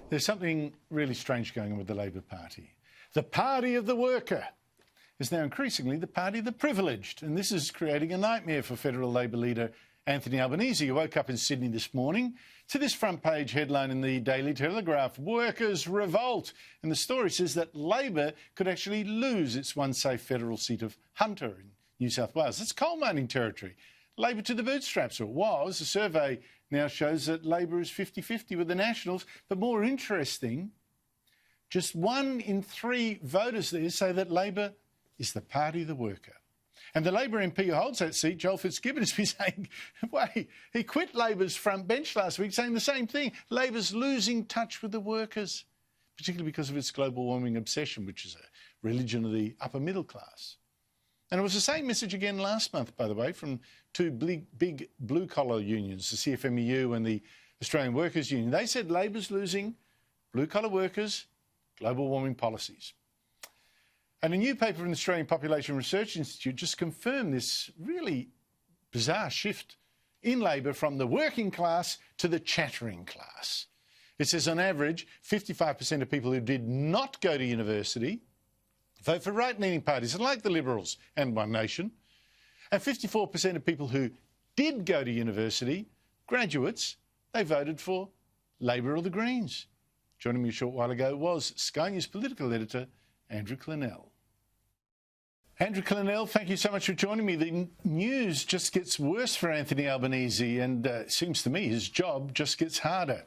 There's something really strange going on with the Labor Party. The party of the worker is now increasingly the party of the privileged, and this is creating a nightmare for federal Labor leader Anthony Albanese, who woke up in Sydney this morning to this front page headline in the Daily Telegraph: Workers revolt. And the story says that Labor could actually lose its once safe federal seat of Hunter in New South Wales. It's coal mining territory. Labor to the bootstraps, or it was. A survey now shows that Labor is 50-50 with the Nationals. But more interesting, just 1 in 3 voters there say that Labor is the party of the worker. And the Labor MP who holds that seat, Joel Fitzgibbon, has been saying, wait, he quit Labor's front bench last week saying the same thing. Labor's losing touch with the workers, particularly because of its global warming obsession, which is a religion of the upper middle class. And it was the same message again last month, by the way, from 2 big blue-collar unions, the CFMEU and the Australian Workers' Union. They said Labor's losing blue-collar workers, global warming policies. And a new paper from the Australian Population Research Institute just confirmed this really bizarre shift in Labor from the working class to the chattering class. It says on average, 55% of people who did not go to university vote for right-leaning parties like the Liberals and One Nation. And 54% of people who did go to university, graduates, they voted for Labor or the Greens. Joining me a short while ago was Sky News political editor Andrew Clennell. Andrew Clennell, thank you so much for joining me. The news just gets worse for Anthony Albanese, and it seems to me his job just gets harder.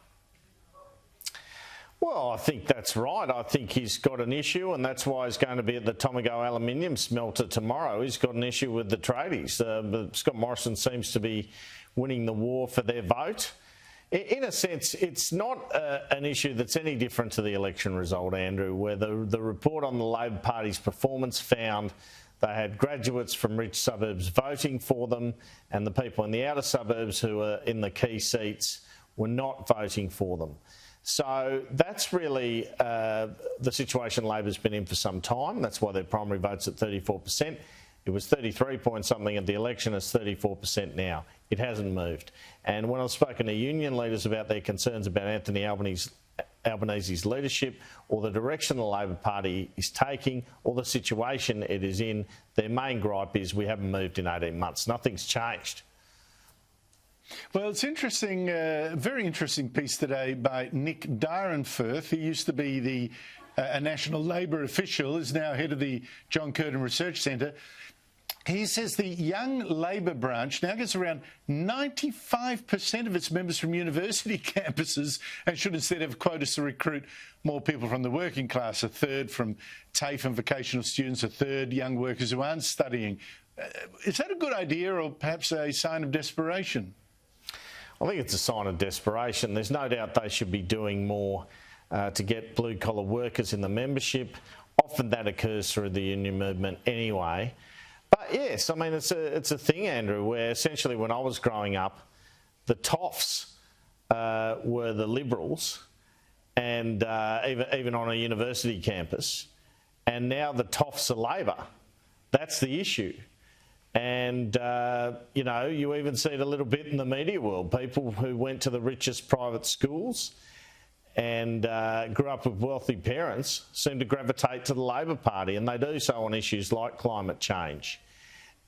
Well, I think that's right. I think he's got an issue, and that's why he's going to be at the Tomago aluminium smelter tomorrow. He's got an issue with the tradies. But Scott Morrison seems to be winning the war for their vote. In a sense, it's not an issue that's any different to the election result, Andrew, where the report on the Labor Party's performance found they had graduates from rich suburbs voting for them, and the people in the outer suburbs who are in the key seats were not voting for them. So that's really the situation Labor's been in for some time. That's why their primary vote's at 34%. It was 33 point something at the election. It's 34% now. It hasn't moved. And when I've spoken to union leaders about their concerns about Anthony Albanese's leadership or the direction the Labor Party is taking or the situation it is in, their main gripe is we haven't moved in 18 months. Nothing's changed. Well, it's interesting, very interesting piece today by Nick Dyrenfirth. He used to be a national Labor official, is now head of the John Curtin Research Centre. He says the young Labor branch now gets around 95% of its members from university campuses and should instead have quotas to recruit more people from the working class, a third from TAFE and vocational students, a third young workers who aren't studying. Is that a good idea or perhaps a sign of desperation? I think it's a sign of desperation. There's no doubt they should be doing more to get blue-collar workers in the membership. Often that occurs through the union movement anyway. But yes, I mean, it's a thing, Andrew, where essentially when I was growing up, the toffs were the Liberals, and even on a university campus, and now the toffs are Labor. That's the issue. And, you know, you even see it a little bit in the media world. People who went to the richest private schools and grew up with wealthy parents seem to gravitate to the Labor Party, and they do so on issues like climate change.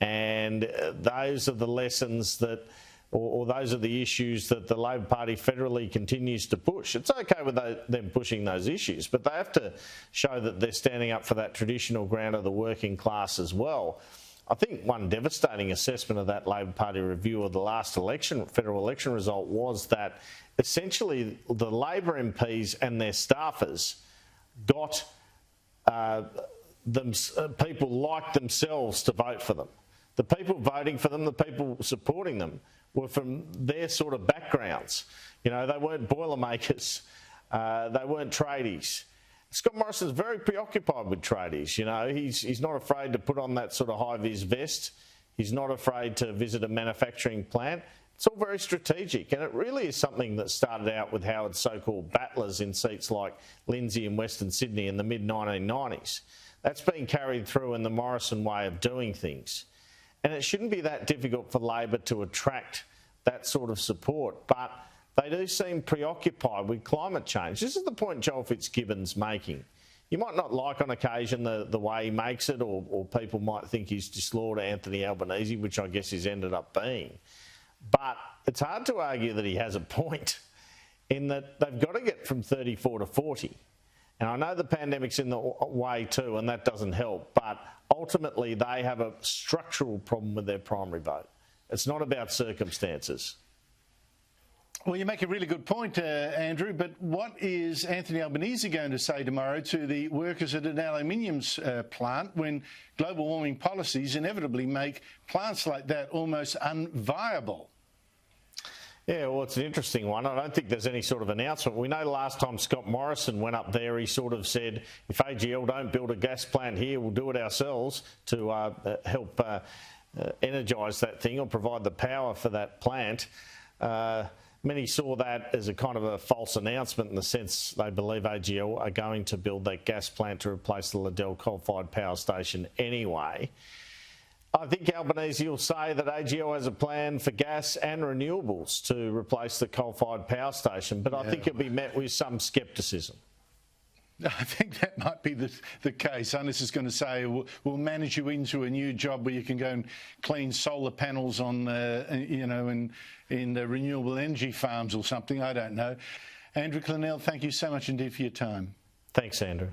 And those are the lessons that, or those are the issues that the Labor Party federally continues to push. It's okay with them pushing those issues, but they have to show that they're standing up for that traditional ground of the working class as well. I think one devastating assessment of that Labor Party review of the last election, federal election result, was that essentially the Labor MPs and their staffers got people like themselves to vote for them. The people voting for them, the people supporting them, were from their sort of backgrounds. You know, they weren't Boilermakers, they weren't tradies. Scott Morrison's very preoccupied with tradies. You know, he's not afraid to put on that sort of high-vis vest. He's not afraid to visit a manufacturing plant. It's all very strategic, and it really is something that started out with Howard's so-called battlers in seats like Lindsay and Western Sydney in the mid-1990s. That's been carried through in the Morrison way of doing things. And it shouldn't be that difficult for Labor to attract that sort of support. But they do seem preoccupied with climate change. This is the point Joel Fitzgibbon's making. You might not like on occasion the way he makes it, or people might think he's disloyal to Anthony Albanese, which I guess he's ended up being. But it's hard to argue that he has a point in that they've got to get from 34 to 40. And I know the pandemic's in the way too, and that doesn't help, but ultimately they have a structural problem with their primary vote. It's not about circumstances. Well, you make a really good point, Andrew, but what is Anthony Albanese going to say tomorrow to the workers at an aluminium plant when global warming policies inevitably make plants like that almost unviable? Yeah, well, it's an interesting one. I don't think there's any sort of announcement. We know last time Scott Morrison went up there, he sort of said, if AGL don't build a gas plant here, we'll do it ourselves to help energise that thing or provide the power for that plant. Many saw that as a kind of a false announcement in the sense they believe AGL are going to build that gas plant to replace the Liddell coal-fired power station anyway. I think Albanese will say that AGL has a plan for gas and renewables to replace the coal-fired power station, but I think it'll be met with some scepticism. I think that might be the case, unless it's going to say we'll manage you into a new job where you can go and clean solar panels on, in the renewable energy farms or something. I don't know. Andrew Clennell, thank you so much indeed for your time. Thanks, Andrew.